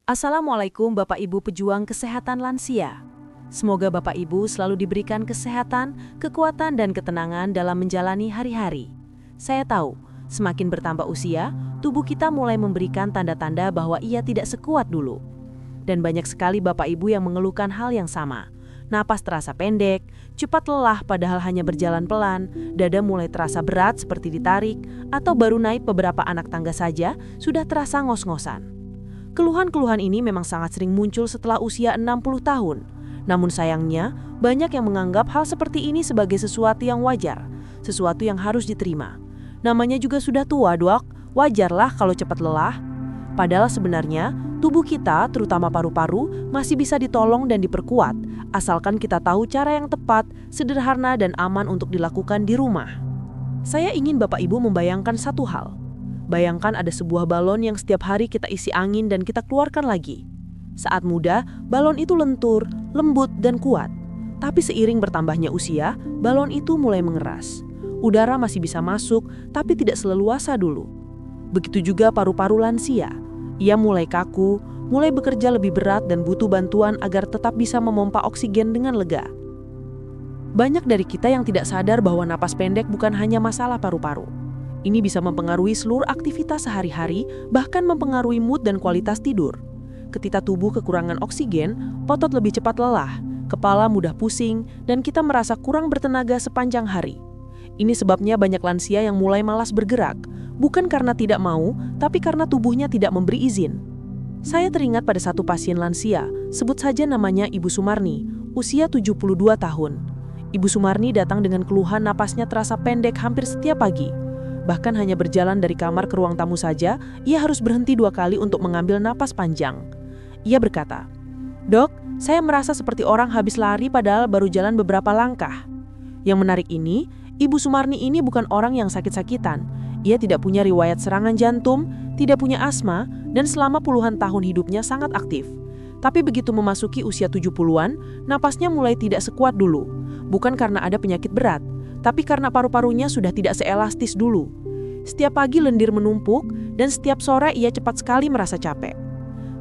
Assalamualaikum Bapak Ibu pejuang kesehatan lansia. Semoga Bapak Ibu selalu diberikan kesehatan, kekuatan dan ketenangan dalam menjalani hari-hari. Saya tahu, semakin bertambah usia, tubuh kita mulai memberikan tanda-tanda bahwa ia tidak sekuat dulu. Dan banyak sekali Bapak Ibu yang mengeluhkan hal yang sama. Napas terasa pendek, cepat lelah padahal hanya berjalan pelan, dada mulai terasa berat seperti ditarik, atau baru naik beberapa anak tangga saja sudah terasa ngos-ngosan. Keluhan-keluhan ini memang sangat sering muncul setelah usia 60 tahun. Namun sayangnya, banyak yang menganggap hal seperti ini sebagai sesuatu yang wajar, sesuatu yang harus diterima. Namanya juga sudah tua, Dok. Wajarlah kalau cepat lelah. Padahal sebenarnya, tubuh kita, terutama paru-paru, masih bisa ditolong dan diperkuat, asalkan kita tahu cara yang tepat, sederhana dan aman untuk dilakukan di rumah. Saya ingin Bapak Ibu membayangkan satu hal. Bayangkan ada sebuah balon yang setiap hari kita isi angin dan kita keluarkan lagi. Saat muda, balon itu lentur, lembut, dan kuat. Tapi seiring bertambahnya usia, balon itu mulai mengeras. Udara masih bisa masuk, tapi tidak seleluasa dulu. Begitu juga paru-paru lansia. Ia mulai kaku, mulai bekerja lebih berat dan butuh bantuan agar tetap bisa memompa oksigen dengan lega. Banyak dari kita yang tidak sadar bahwa napas pendek bukan hanya masalah paru-paru. Ini bisa mempengaruhi seluruh aktivitas sehari-hari, bahkan mempengaruhi mood dan kualitas tidur. Ketika tubuh kekurangan oksigen, otot lebih cepat lelah, kepala mudah pusing, dan kita merasa kurang bertenaga sepanjang hari. Ini sebabnya banyak lansia yang mulai malas bergerak, bukan karena tidak mau, tapi karena tubuhnya tidak memberi izin. Saya teringat pada satu pasien lansia, sebut saja namanya Ibu Sumarni, usia 72 tahun. Ibu Sumarni datang dengan keluhan napasnya terasa pendek hampir setiap pagi. Bahkan hanya berjalan dari kamar ke ruang tamu saja, ia harus berhenti 2 kali untuk mengambil napas panjang. Ia berkata, "Dok, saya merasa seperti orang habis lari padahal baru jalan beberapa langkah." Yang menarik ini, Ibu Sumarni ini bukan orang yang sakit-sakitan. Ia tidak punya riwayat serangan jantung, tidak punya asma, dan selama puluhan tahun hidupnya sangat aktif. Tapi begitu memasuki usia 70-an, napasnya mulai tidak sekuat dulu. Bukan karena ada penyakit berat, tapi karena paru-parunya sudah tidak seelastis dulu. Setiap pagi lendir menumpuk, dan setiap sore ia cepat sekali merasa capek.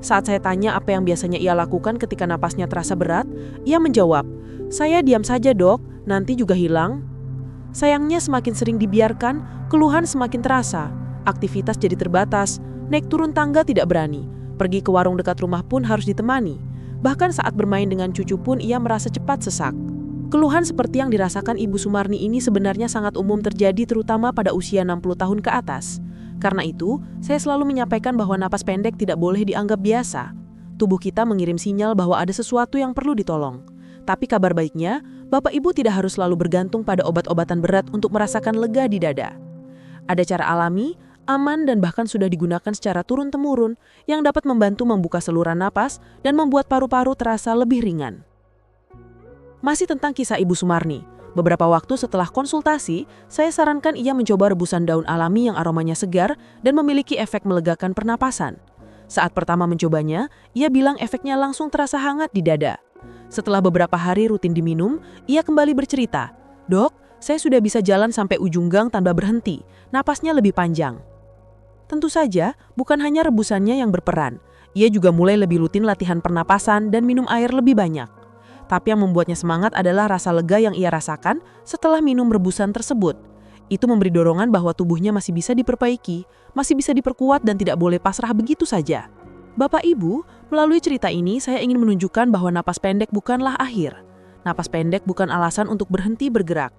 Saat saya tanya apa yang biasanya ia lakukan ketika napasnya terasa berat, ia menjawab, "Saya diam saja, Dok, nanti juga hilang." Sayangnya semakin sering dibiarkan, keluhan semakin terasa, aktivitas jadi terbatas, naik turun tangga tidak berani, pergi ke warung dekat rumah pun harus ditemani. Bahkan saat bermain dengan cucu pun ia merasa cepat sesak. Keluhan seperti yang dirasakan Ibu Sumarni ini sebenarnya sangat umum terjadi terutama pada usia 60 tahun ke atas. Karena itu, saya selalu menyampaikan bahwa napas pendek tidak boleh dianggap biasa. Tubuh kita mengirim sinyal bahwa ada sesuatu yang perlu ditolong. Tapi kabar baiknya, Bapak Ibu tidak harus selalu bergantung pada obat-obatan berat untuk merasakan lega di dada. Ada cara alami, aman dan bahkan sudah digunakan secara turun-temurun yang dapat membantu membuka saluran napas dan membuat paru-paru terasa lebih ringan. Masih tentang kisah Ibu Sumarni, beberapa waktu setelah konsultasi, saya sarankan ia mencoba rebusan daun alami yang aromanya segar dan memiliki efek melegakan pernapasan. Saat pertama mencobanya, ia bilang efeknya langsung terasa hangat di dada. Setelah beberapa hari rutin diminum, ia kembali bercerita, "Dok, saya sudah bisa jalan sampai ujung gang tanpa berhenti, napasnya lebih panjang." Tentu saja, bukan hanya rebusannya yang berperan, ia juga mulai lebih rutin latihan pernapasan dan minum air lebih banyak. Tapi yang membuatnya semangat adalah rasa lega yang ia rasakan setelah minum rebusan tersebut. Itu memberi dorongan bahwa tubuhnya masih bisa diperbaiki, masih bisa diperkuat dan tidak boleh pasrah begitu saja. Bapak Ibu, melalui cerita ini saya ingin menunjukkan bahwa napas pendek bukanlah akhir. Napas pendek bukan alasan untuk berhenti bergerak.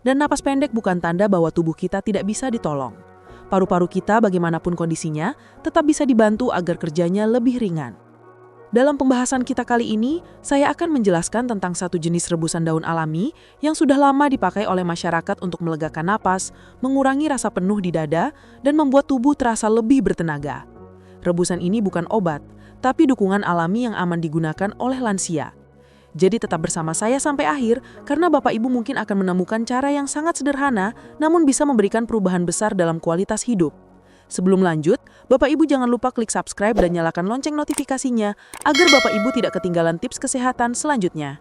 Dan napas pendek bukan tanda bahwa tubuh kita tidak bisa ditolong. Paru-paru kita bagaimanapun kondisinya tetap bisa dibantu agar kerjanya lebih ringan. Dalam pembahasan kita kali ini, saya akan menjelaskan tentang satu jenis rebusan daun alami yang sudah lama dipakai oleh masyarakat untuk melegakan napas, mengurangi rasa penuh di dada, dan membuat tubuh terasa lebih bertenaga. Rebusan ini bukan obat, tapi dukungan alami yang aman digunakan oleh lansia. Jadi tetap bersama saya sampai akhir, karena Bapak Ibu mungkin akan menemukan cara yang sangat sederhana, namun bisa memberikan perubahan besar dalam kualitas hidup. Sebelum lanjut, Bapak Ibu jangan lupa klik subscribe dan nyalakan lonceng notifikasinya agar Bapak Ibu tidak ketinggalan tips kesehatan selanjutnya.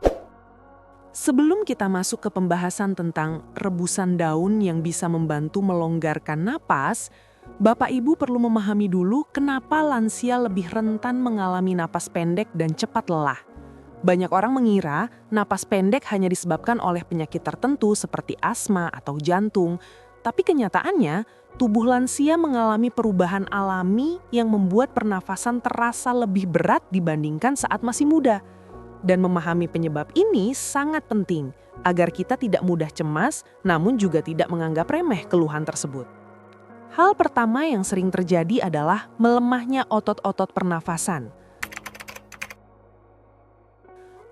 Sebelum kita masuk ke pembahasan tentang rebusan daun yang bisa membantu melonggarkan napas, Bapak Ibu perlu memahami dulu kenapa lansia lebih rentan mengalami napas pendek dan cepat lelah. Banyak orang mengira napas pendek hanya disebabkan oleh penyakit tertentu seperti asma atau jantung, tapi kenyataannya tubuh lansia mengalami perubahan alami yang membuat pernafasan terasa lebih berat dibandingkan saat masih muda. Dan memahami penyebab ini sangat penting agar kita tidak mudah cemas namun juga tidak menganggap remeh keluhan tersebut. Hal pertama yang sering terjadi adalah melemahnya otot-otot pernafasan.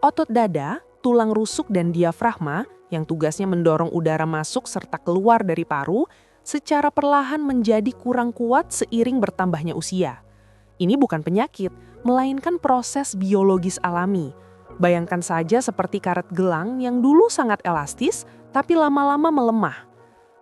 Otot dada, tulang rusuk dan diafragma yang tugasnya mendorong udara masuk serta keluar dari paru secara perlahan menjadi kurang kuat seiring bertambahnya usia. Ini bukan penyakit, melainkan proses biologis alami. Bayangkan saja seperti karet gelang yang dulu sangat elastis tapi lama-lama melemah.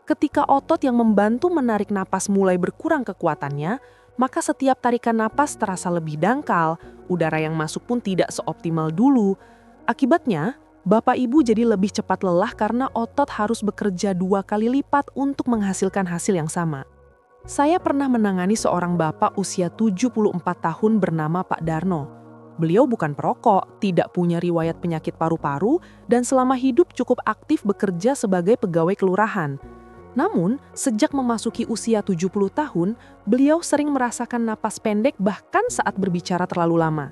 Ketika otot yang membantu menarik napas mulai berkurang kekuatannya, maka setiap tarikan napas terasa lebih dangkal, udara yang masuk pun tidak seoptimal dulu. Akibatnya, Bapak Ibu jadi lebih cepat lelah karena otot harus bekerja 2 kali lipat untuk menghasilkan hasil yang sama. Saya pernah menangani seorang bapak usia 74 tahun bernama Pak Darno. Beliau bukan perokok, tidak punya riwayat penyakit paru-paru, dan selama hidup cukup aktif bekerja sebagai pegawai kelurahan. Namun, sejak memasuki usia 70 tahun, beliau sering merasakan napas pendek bahkan saat berbicara terlalu lama.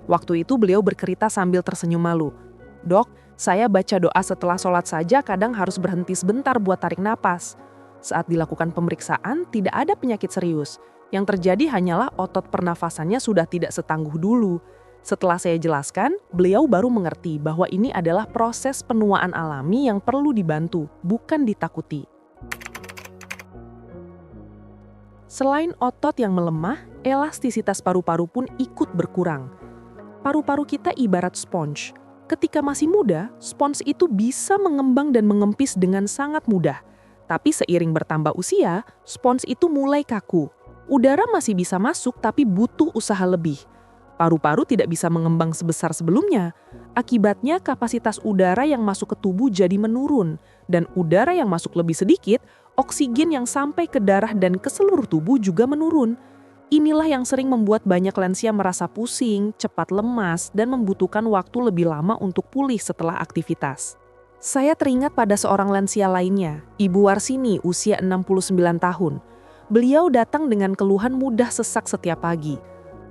Waktu itu beliau bercerita sambil tersenyum malu. "Dok, saya baca doa setelah sholat saja kadang harus berhenti sebentar buat tarik napas. Saat dilakukan pemeriksaan, tidak ada penyakit serius. Yang terjadi hanyalah otot pernafasannya sudah tidak setangguh dulu." Setelah saya jelaskan, beliau baru mengerti bahwa ini adalah proses penuaan alami yang perlu dibantu, bukan ditakuti. Selain otot yang melemah, elastisitas paru-paru pun ikut berkurang. Paru-paru kita ibarat spons. Ketika masih muda, spons itu bisa mengembang dan mengempis dengan sangat mudah. Tapi seiring bertambah usia, spons itu mulai kaku. Udara masih bisa masuk tapi butuh usaha lebih. Paru-paru tidak bisa mengembang sebesar sebelumnya. Akibatnya kapasitas udara yang masuk ke tubuh jadi menurun. Dan udara yang masuk lebih sedikit, oksigen yang sampai ke darah dan ke seluruh tubuh juga menurun. Inilah yang sering membuat banyak lansia merasa pusing, cepat lemas, dan membutuhkan waktu lebih lama untuk pulih setelah aktivitas. Saya teringat pada seorang lansia lainnya, Ibu Warsini, usia 69 tahun. Beliau datang dengan keluhan mudah sesak setiap pagi.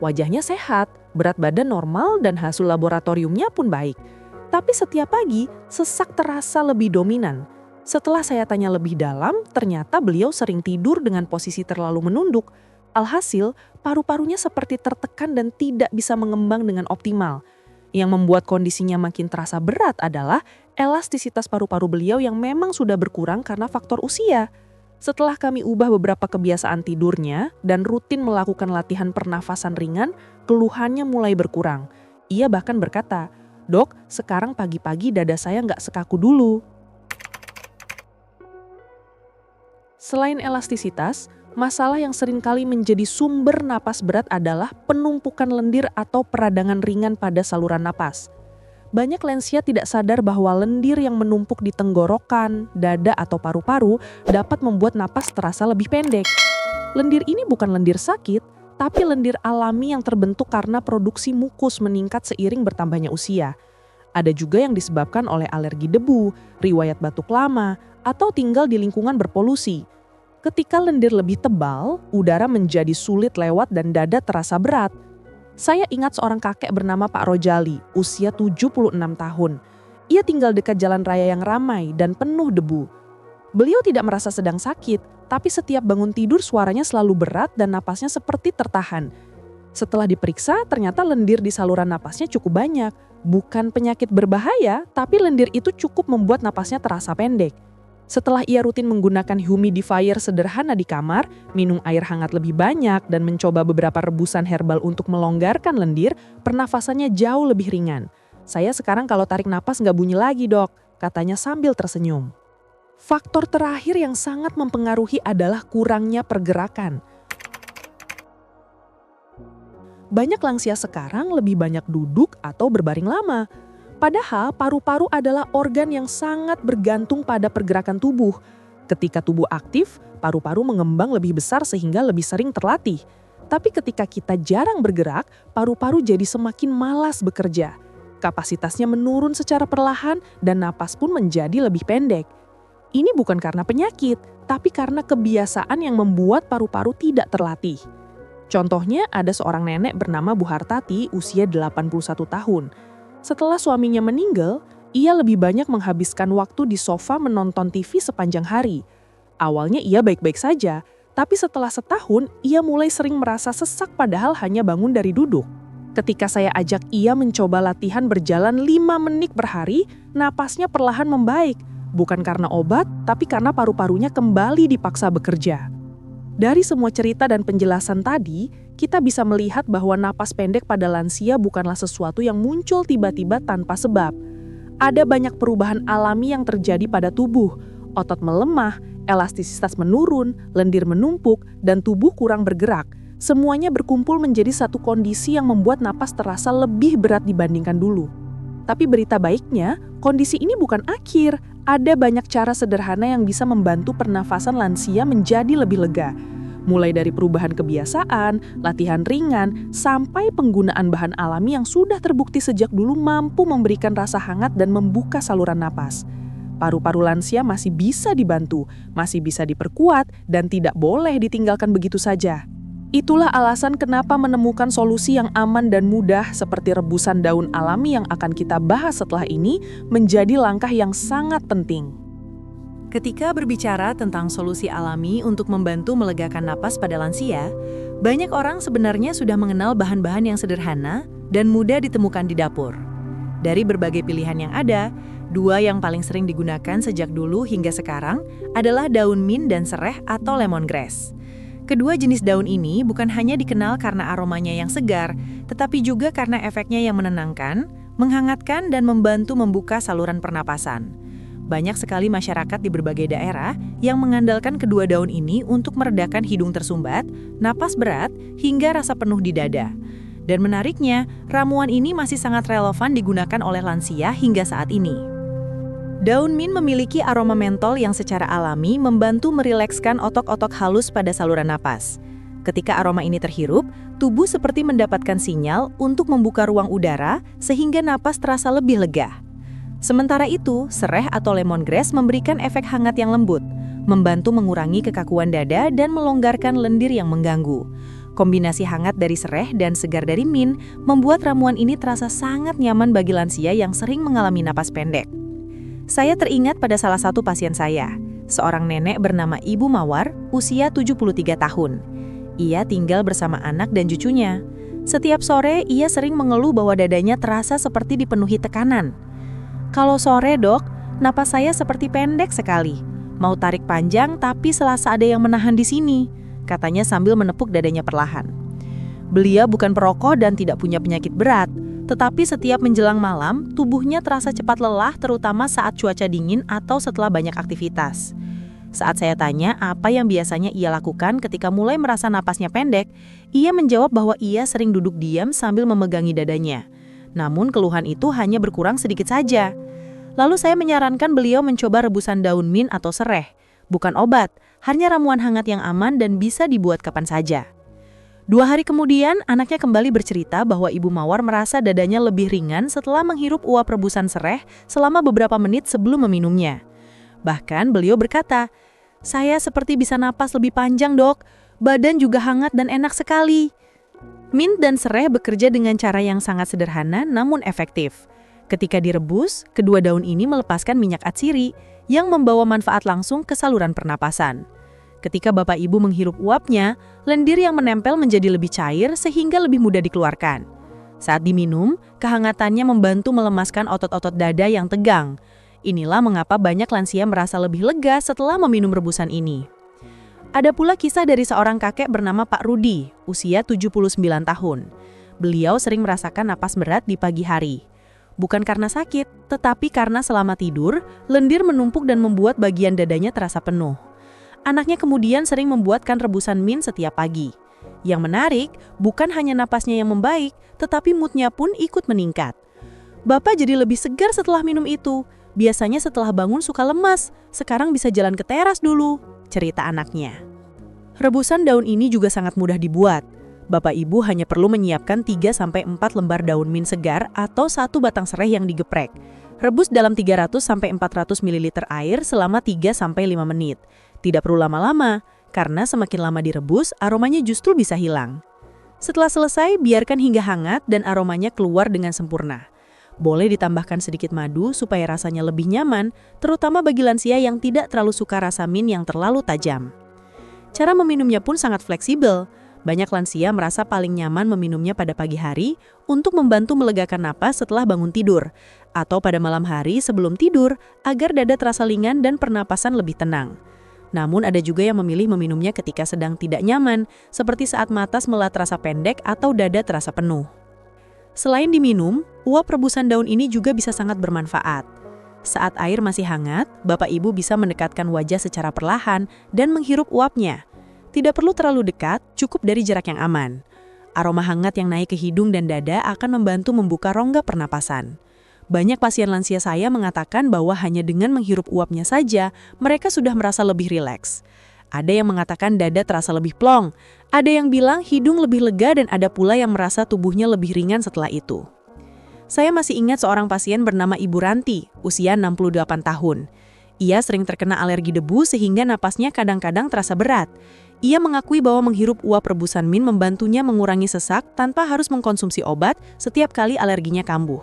Wajahnya sehat, berat badan normal, dan hasil laboratoriumnya pun baik. Tapi setiap pagi, sesak terasa lebih dominan. Setelah saya tanya lebih dalam, ternyata beliau sering tidur dengan posisi terlalu menunduk. Alhasil, paru-parunya seperti tertekan dan tidak bisa mengembang dengan optimal. Yang membuat kondisinya makin terasa berat adalah elastisitas paru-paru beliau yang memang sudah berkurang karena faktor usia. Setelah kami ubah beberapa kebiasaan tidurnya dan rutin melakukan latihan pernafasan ringan, keluhannya mulai berkurang. Ia bahkan berkata, "Dok, sekarang pagi-pagi dada saya nggak sekaku dulu." Selain elastisitas, masalah yang seringkali menjadi sumber napas berat adalah penumpukan lendir atau peradangan ringan pada saluran napas. Banyak lansia tidak sadar bahwa lendir yang menumpuk di tenggorokan, dada atau paru-paru dapat membuat napas terasa lebih pendek. Lendir ini bukan lendir sakit, tapi lendir alami yang terbentuk karena produksi mukus meningkat seiring bertambahnya usia. Ada juga yang disebabkan oleh alergi debu, riwayat batuk lama, atau tinggal di lingkungan berpolusi. Ketika lendir lebih tebal, udara menjadi sulit lewat dan dada terasa berat. Saya ingat seorang kakek bernama Pak Rojali, usia 76 tahun. Ia tinggal dekat jalan raya yang ramai dan penuh debu. Beliau tidak merasa sedang sakit, tapi setiap bangun tidur suaranya selalu berat dan napasnya seperti tertahan. Setelah diperiksa, ternyata lendir di saluran napasnya cukup banyak. Bukan penyakit berbahaya, tapi lendir itu cukup membuat napasnya terasa pendek. Setelah ia rutin menggunakan humidifier sederhana di kamar, minum air hangat lebih banyak, dan mencoba beberapa rebusan herbal untuk melonggarkan lendir, pernafasannya jauh lebih ringan. "Saya sekarang kalau tarik napas nggak bunyi lagi, Dok," katanya sambil tersenyum. Faktor terakhir yang sangat mempengaruhi adalah kurangnya pergerakan. Banyak lansia sekarang lebih banyak duduk atau berbaring lama. Padahal paru-paru adalah organ yang sangat bergantung pada pergerakan tubuh. Ketika tubuh aktif, paru-paru mengembang lebih besar sehingga lebih sering terlatih. Tapi ketika kita jarang bergerak, paru-paru jadi semakin malas bekerja. Kapasitasnya menurun secara perlahan dan napas pun menjadi lebih pendek. Ini bukan karena penyakit, tapi karena kebiasaan yang membuat paru-paru tidak terlatih. Contohnya ada seorang nenek bernama Bu Hartati usia 81 tahun. Setelah suaminya meninggal, ia lebih banyak menghabiskan waktu di sofa menonton TV sepanjang hari. Awalnya ia baik-baik saja, tapi setelah setahun ia mulai sering merasa sesak padahal hanya bangun dari duduk. Ketika saya ajak ia mencoba latihan berjalan 5 menit per hari, napasnya perlahan membaik. Bukan karena obat, tapi karena paru-parunya kembali dipaksa bekerja. Dari semua cerita dan penjelasan tadi, kita bisa melihat bahwa napas pendek pada lansia bukanlah sesuatu yang muncul tiba-tiba tanpa sebab. Ada banyak perubahan alami yang terjadi pada tubuh. Otot melemah, elastisitas menurun, lendir menumpuk, dan tubuh kurang bergerak. Semuanya berkumpul menjadi satu kondisi yang membuat napas terasa lebih berat dibandingkan dulu. Tapi berita baiknya, kondisi ini bukan akhir. Ada banyak cara sederhana yang bisa membantu pernafasan lansia menjadi lebih lega. Mulai dari perubahan kebiasaan, latihan ringan, sampai penggunaan bahan alami yang sudah terbukti sejak dulu mampu memberikan rasa hangat dan membuka saluran napas. Paru-paru lansia masih bisa dibantu, masih bisa diperkuat, dan tidak boleh ditinggalkan begitu saja. Itulah alasan kenapa menemukan solusi yang aman dan mudah seperti rebusan daun alami yang akan kita bahas setelah ini menjadi langkah yang sangat penting. Ketika berbicara tentang solusi alami untuk membantu melegakan napas pada lansia, banyak orang sebenarnya sudah mengenal bahan-bahan yang sederhana dan mudah ditemukan di dapur. Dari berbagai pilihan yang ada, 2 yang paling sering digunakan sejak dulu hingga sekarang adalah daun mint dan sereh atau lemongrass. Kedua jenis daun ini bukan hanya dikenal karena aromanya yang segar, tetapi juga karena efeknya yang menenangkan, menghangatkan, dan membantu membuka saluran pernapasan. Banyak sekali masyarakat di berbagai daerah yang mengandalkan kedua daun ini untuk meredakan hidung tersumbat, napas berat, hingga rasa penuh di dada. Dan menariknya, ramuan ini masih sangat relevan digunakan oleh lansia hingga saat ini. Daun mint memiliki aroma mentol yang secara alami membantu merilekskan otot-otot halus pada saluran napas. Ketika aroma ini terhirup, tubuh seperti mendapatkan sinyal untuk membuka ruang udara sehingga napas terasa lebih lega. Sementara itu, sereh atau lemongrass memberikan efek hangat yang lembut, membantu mengurangi kekakuan dada dan melonggarkan lendir yang mengganggu. Kombinasi hangat dari sereh dan segar dari mint membuat ramuan ini terasa sangat nyaman bagi lansia yang sering mengalami napas pendek. Saya teringat pada salah satu pasien saya, seorang nenek bernama Ibu Mawar, usia 73 tahun. Ia tinggal bersama anak dan cucunya. Setiap sore, ia sering mengeluh bahwa dadanya terasa seperti dipenuhi tekanan. "Kalau sore, Dok, napas saya seperti pendek sekali. Mau tarik panjang, tapi selasa ada yang menahan di sini," katanya sambil menepuk dadanya perlahan. Beliau bukan perokok dan tidak punya penyakit berat, tetapi setiap menjelang malam, tubuhnya terasa cepat lelah terutama saat cuaca dingin atau setelah banyak aktivitas. Saat saya tanya apa yang biasanya ia lakukan ketika mulai merasa napasnya pendek, ia menjawab bahwa ia sering duduk diam sambil memegangi dadanya. Namun keluhan itu hanya berkurang sedikit saja. Lalu saya menyarankan beliau mencoba rebusan daun mint atau sereh. Bukan obat, hanya ramuan hangat yang aman dan bisa dibuat kapan saja. 2 hari kemudian, anaknya kembali bercerita bahwa Ibu Mawar merasa dadanya lebih ringan setelah menghirup uap rebusan sereh selama beberapa menit sebelum meminumnya. Bahkan beliau berkata, "Saya seperti bisa napas lebih panjang, Dok. Badan juga hangat dan enak sekali." Mint dan sereh bekerja dengan cara yang sangat sederhana namun efektif. Ketika direbus, kedua daun ini melepaskan minyak atsiri yang membawa manfaat langsung ke saluran pernapasan. Ketika Bapak Ibu menghirup uapnya, lendir yang menempel menjadi lebih cair sehingga lebih mudah dikeluarkan. Saat diminum, kehangatannya membantu melemaskan otot-otot dada yang tegang. Inilah mengapa banyak lansia merasa lebih lega setelah meminum rebusan ini. Ada pula kisah dari seorang kakek bernama Pak Rudi, usia 79 tahun. Beliau sering merasakan napas berat di pagi hari. Bukan karena sakit, tetapi karena selama tidur, lendir menumpuk dan membuat bagian dadanya terasa penuh. Anaknya kemudian sering membuatkan rebusan mint setiap pagi. Yang menarik, bukan hanya napasnya yang membaik, tetapi moodnya pun ikut meningkat. Bapak jadi lebih segar setelah minum itu. Biasanya setelah bangun suka lemas, sekarang bisa jalan ke teras dulu, cerita anaknya. Rebusan daun ini juga sangat mudah dibuat. Bapak Ibu hanya perlu menyiapkan 3-4 lembar daun mint segar atau 1 batang serai yang digeprek. Rebus dalam 300-400 ml air selama 3-5 menit. Tidak perlu lama-lama, karena semakin lama direbus, aromanya justru bisa hilang. Setelah selesai, biarkan hingga hangat dan aromanya keluar dengan sempurna. Boleh ditambahkan sedikit madu supaya rasanya lebih nyaman, terutama bagi lansia yang tidak terlalu suka rasa mint yang terlalu tajam. Cara meminumnya pun sangat fleksibel. Banyak lansia merasa paling nyaman meminumnya pada pagi hari untuk membantu melegakan napas setelah bangun tidur, atau pada malam hari sebelum tidur agar dada terasa ringan dan pernapasan lebih tenang. Namun ada juga yang memilih meminumnya ketika sedang tidak nyaman, seperti saat mata semula terasa pendek atau dada terasa penuh. Selain diminum, uap rebusan daun ini juga bisa sangat bermanfaat. Saat air masih hangat, Bapak Ibu bisa mendekatkan wajah secara perlahan dan menghirup uapnya. Tidak perlu terlalu dekat, cukup dari jarak yang aman. Aroma hangat yang naik ke hidung dan dada akan membantu membuka rongga pernapasan. Banyak pasien lansia saya mengatakan bahwa hanya dengan menghirup uapnya saja, mereka sudah merasa lebih rileks. Ada yang mengatakan dada terasa lebih plong, ada yang bilang hidung lebih lega dan ada pula yang merasa tubuhnya lebih ringan setelah itu. Saya masih ingat seorang pasien bernama Ibu Ranti, usia 68 tahun. Ia sering terkena alergi debu sehingga napasnya kadang-kadang terasa berat. Ia mengakui bahwa menghirup uap rebusan mint membantunya mengurangi sesak tanpa harus mengkonsumsi obat setiap kali alerginya kambuh.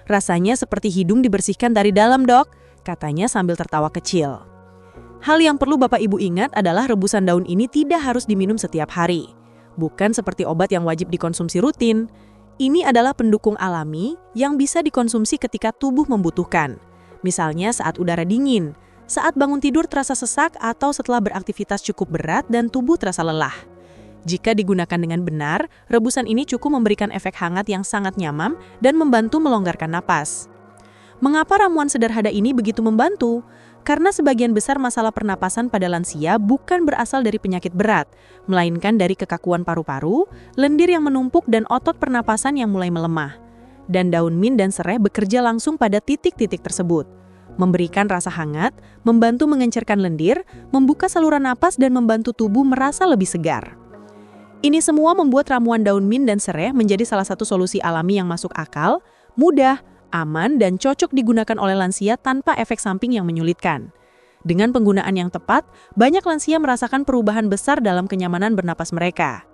Rasanya seperti hidung dibersihkan dari dalam, Dok, katanya sambil tertawa kecil. Hal yang perlu Bapak Ibu ingat adalah rebusan daun ini tidak harus diminum setiap hari. Bukan seperti obat yang wajib dikonsumsi rutin. Ini adalah pendukung alami yang bisa dikonsumsi ketika tubuh membutuhkan. Misalnya saat udara dingin, saat bangun tidur terasa sesak atau setelah beraktivitas cukup berat dan tubuh terasa lelah. Jika digunakan dengan benar, rebusan ini cukup memberikan efek hangat yang sangat nyaman dan membantu melonggarkan napas. Mengapa ramuan sederhana ini begitu membantu? Karena sebagian besar masalah pernapasan pada lansia bukan berasal dari penyakit berat, melainkan dari kekakuan paru-paru, lendir yang menumpuk dan otot pernapasan yang mulai melemah. Dan daun mint dan serai bekerja langsung pada titik-titik tersebut. Memberikan rasa hangat, membantu mengencerkan lendir, membuka saluran napas dan membantu tubuh merasa lebih segar. Ini semua membuat ramuan daun mint dan serai menjadi salah satu solusi alami yang masuk akal, mudah, aman, dan cocok digunakan oleh lansia tanpa efek samping yang menyulitkan. Dengan penggunaan yang tepat, banyak lansia merasakan perubahan besar dalam kenyamanan bernapas mereka.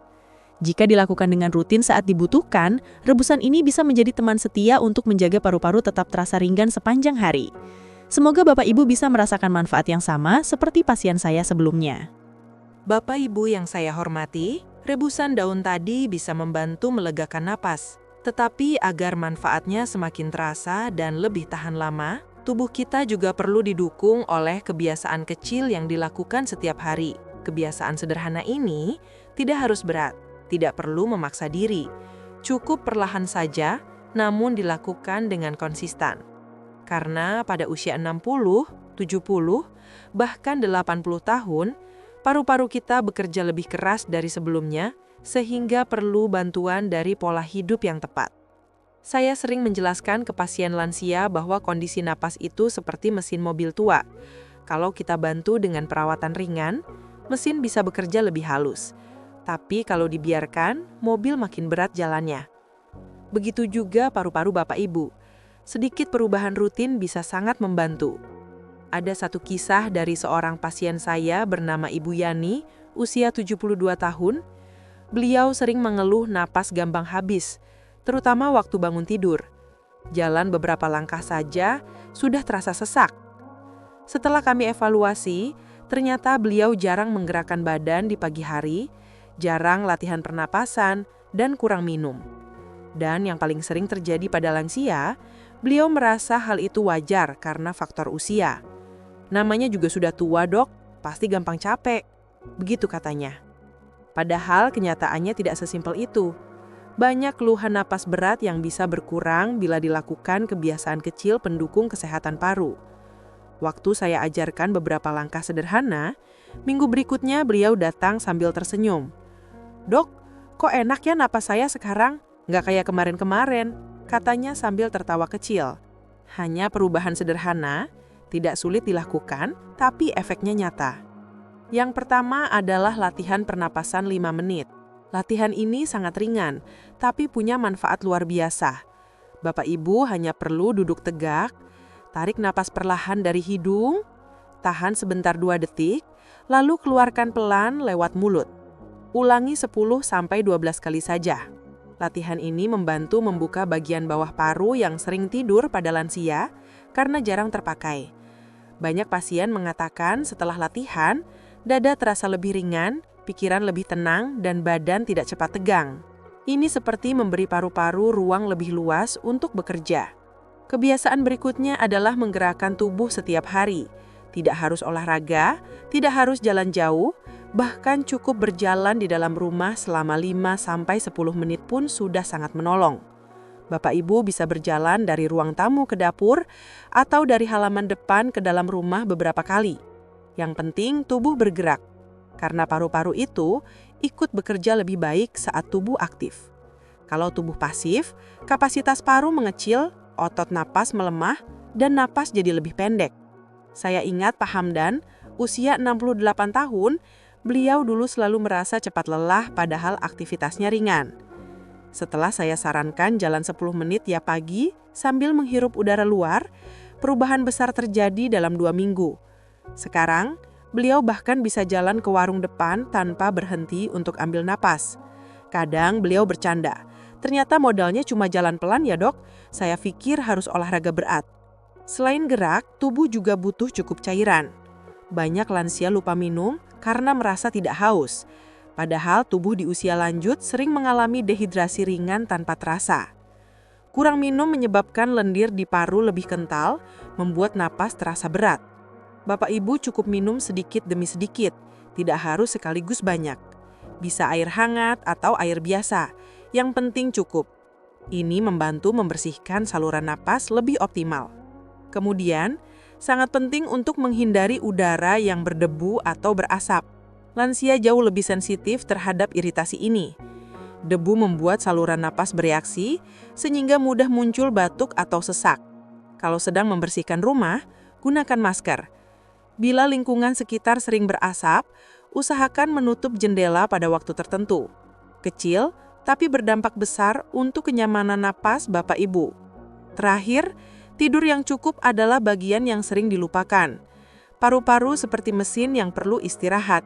Jika dilakukan dengan rutin saat dibutuhkan, rebusan ini bisa menjadi teman setia untuk menjaga paru-paru tetap terasa ringan sepanjang hari. Semoga Bapak Ibu bisa merasakan manfaat yang sama seperti pasien saya sebelumnya. Bapak Ibu yang saya hormati, rebusan daun tadi bisa membantu melegakan napas. Tetapi agar manfaatnya semakin terasa dan lebih tahan lama, tubuh kita juga perlu didukung oleh kebiasaan kecil yang dilakukan setiap hari. Kebiasaan sederhana ini tidak harus berat, tidak perlu memaksa diri. Cukup perlahan saja, namun dilakukan dengan konsisten. Karena pada usia 60, 70, bahkan 80 tahun, paru-paru kita bekerja lebih keras dari sebelumnya, sehingga perlu bantuan dari pola hidup yang tepat. Saya sering menjelaskan ke pasien lansia bahwa kondisi napas itu seperti mesin mobil tua. Kalau kita bantu dengan perawatan ringan, mesin bisa bekerja lebih halus. Tapi kalau dibiarkan, mobil makin berat jalannya. Begitu juga paru-paru Bapak Ibu. Sedikit perubahan rutin bisa sangat membantu. Ada satu kisah dari seorang pasien saya bernama Ibu Yani, usia 72 tahun. Beliau sering mengeluh napas gampang habis, terutama waktu bangun tidur. Jalan beberapa langkah saja sudah terasa sesak. Setelah kami evaluasi, ternyata beliau jarang menggerakkan badan di pagi hari, jarang latihan pernapasan, dan kurang minum. Dan yang paling sering terjadi pada lansia, beliau merasa hal itu wajar karena faktor usia. Namanya juga sudah tua, Dok, pasti gampang capek. Begitu katanya. Padahal kenyataannya tidak sesimpel itu. Banyak keluhan napas berat yang bisa berkurang bila dilakukan kebiasaan kecil pendukung kesehatan paru. Waktu saya ajarkan beberapa langkah sederhana, minggu berikutnya beliau datang sambil tersenyum. "Dok, kok enak ya napas saya sekarang? Nggak kayak kemarin-kemarin," katanya sambil tertawa kecil. Hanya perubahan sederhana, tidak sulit dilakukan, tapi efeknya nyata. Yang pertama adalah latihan pernapasan 5 menit. Latihan ini sangat ringan, tapi punya manfaat luar biasa. Bapak Ibu hanya perlu duduk tegak, tarik napas perlahan dari hidung, tahan sebentar 2 detik, lalu keluarkan pelan lewat mulut. Ulangi 10-12 kali saja. Latihan ini membantu membuka bagian bawah paru yang sering tidur pada lansia karena jarang terpakai. Banyak pasien mengatakan setelah latihan, dada terasa lebih ringan, pikiran lebih tenang, dan badan tidak cepat tegang. Ini seperti memberi paru-paru ruang lebih luas untuk bekerja. Kebiasaan berikutnya adalah menggerakkan tubuh setiap hari. Tidak harus olahraga, tidak harus jalan jauh, bahkan cukup berjalan di dalam rumah selama 5-10 menit pun sudah sangat menolong. Bapak Ibu bisa berjalan dari ruang tamu ke dapur atau dari halaman depan ke dalam rumah beberapa kali. Yang penting tubuh bergerak, karena paru-paru itu ikut bekerja lebih baik saat tubuh aktif. Kalau tubuh pasif, kapasitas paru mengecil, otot napas melemah, dan napas jadi lebih pendek. Saya ingat Pak Hamdan, usia 68 tahun, beliau dulu selalu merasa cepat lelah padahal aktivitasnya ringan. Setelah saya sarankan jalan 10 menit tiap pagi sambil menghirup udara luar, perubahan besar terjadi dalam 2 minggu. Sekarang, beliau bahkan bisa jalan ke warung depan tanpa berhenti untuk ambil napas. Kadang beliau bercanda, ternyata modalnya cuma jalan pelan ya dok, saya pikir harus olahraga berat. Selain gerak, tubuh juga butuh cukup cairan. Banyak lansia lupa minum karena merasa tidak haus. Padahal tubuh di usia lanjut sering mengalami dehidrasi ringan tanpa terasa. Kurang minum menyebabkan lendir di paru lebih kental, membuat napas terasa berat. Bapak Ibu cukup minum sedikit demi sedikit, tidak harus sekaligus banyak. Bisa air hangat atau air biasa, yang penting cukup. Ini membantu membersihkan saluran napas lebih optimal. Kemudian, sangat penting untuk menghindari udara yang berdebu atau berasap. Lansia jauh lebih sensitif terhadap iritasi ini. Debu membuat saluran napas bereaksi, sehingga mudah muncul batuk atau sesak. Kalau sedang membersihkan rumah, gunakan masker. Bila lingkungan sekitar sering berasap, usahakan menutup jendela pada waktu tertentu. Kecil, tapi berdampak besar untuk kenyamanan napas Bapak Ibu. Terakhir, tidur yang cukup adalah bagian yang sering dilupakan. Paru-paru seperti mesin yang perlu istirahat.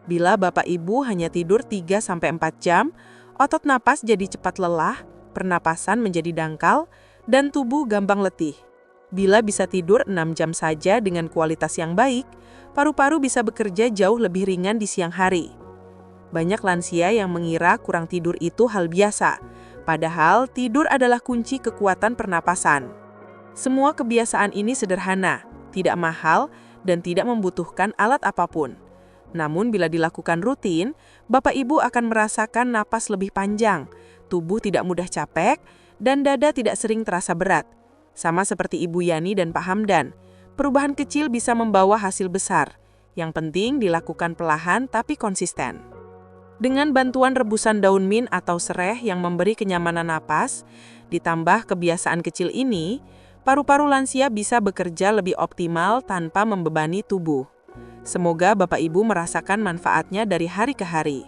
Bila Bapak Ibu hanya tidur 3-4 jam, otot napas jadi cepat lelah, pernapasan menjadi dangkal, dan tubuh gampang letih. Bila bisa tidur 6 jam saja dengan kualitas yang baik, paru-paru bisa bekerja jauh lebih ringan di siang hari. Banyak lansia yang mengira kurang tidur itu hal biasa, padahal tidur adalah kunci kekuatan pernapasan. Semua kebiasaan ini sederhana, tidak mahal, dan tidak membutuhkan alat apapun. Namun bila dilakukan rutin, Bapak Ibu akan merasakan napas lebih panjang, tubuh tidak mudah capek, dan dada tidak sering terasa berat. Sama seperti Ibu Yani dan Pak Hamdan, perubahan kecil bisa membawa hasil besar. Yang penting dilakukan perlahan tapi konsisten. Dengan bantuan rebusan daun mint atau sereh yang memberi kenyamanan napas, ditambah kebiasaan kecil ini, paru-paru lansia bisa bekerja lebih optimal tanpa membebani tubuh. Semoga Bapak Ibu merasakan manfaatnya dari hari ke hari.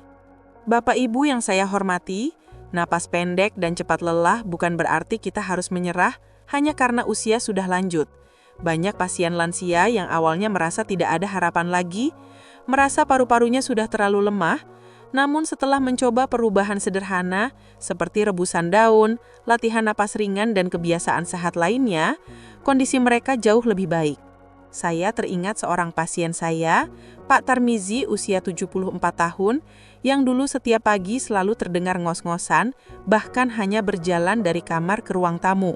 Bapak Ibu yang saya hormati, napas pendek dan cepat lelah bukan berarti kita harus menyerah hanya karena usia sudah lanjut. Banyak pasien lansia yang awalnya merasa tidak ada harapan lagi, merasa paru-parunya sudah terlalu lemah, namun setelah mencoba perubahan sederhana seperti rebusan daun, latihan napas ringan dan kebiasaan sehat lainnya, kondisi mereka jauh lebih baik. Saya teringat seorang pasien saya, Pak Tarmizi usia 74 tahun, yang dulu setiap pagi selalu terdengar ngos-ngosan, bahkan hanya berjalan dari kamar ke ruang tamu.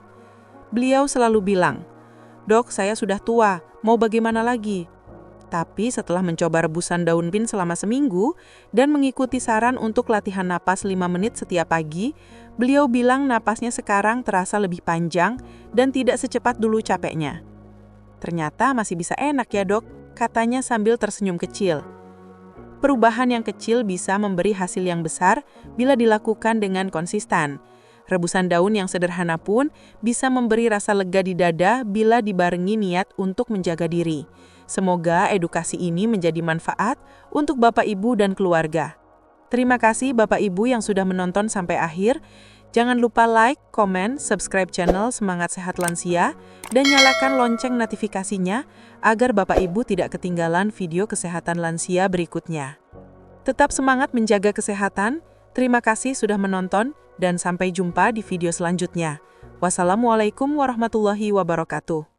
Beliau selalu bilang, "Dok, saya sudah tua, mau bagaimana lagi?" Tapi setelah mencoba rebusan daun mint selama seminggu dan mengikuti saran untuk latihan napas 5 menit setiap pagi, beliau bilang napasnya sekarang terasa lebih panjang dan tidak secepat dulu capeknya. "Ternyata masih bisa enak ya dok," katanya sambil tersenyum kecil. Perubahan yang kecil bisa memberi hasil yang besar bila dilakukan dengan konsisten. Rebusan daun yang sederhana pun bisa memberi rasa lega di dada bila dibarengi niat untuk menjaga diri. Semoga edukasi ini menjadi manfaat untuk Bapak Ibu dan keluarga. Terima kasih Bapak Ibu yang sudah menonton sampai akhir. Jangan lupa like, komen, subscribe channel Semangat Sehat Lansia, dan nyalakan lonceng notifikasinya agar Bapak Ibu tidak ketinggalan video kesehatan lansia berikutnya. Tetap semangat menjaga kesehatan. Terima kasih sudah menonton, dan sampai jumpa di video selanjutnya. Wassalamualaikum warahmatullahi wabarakatuh.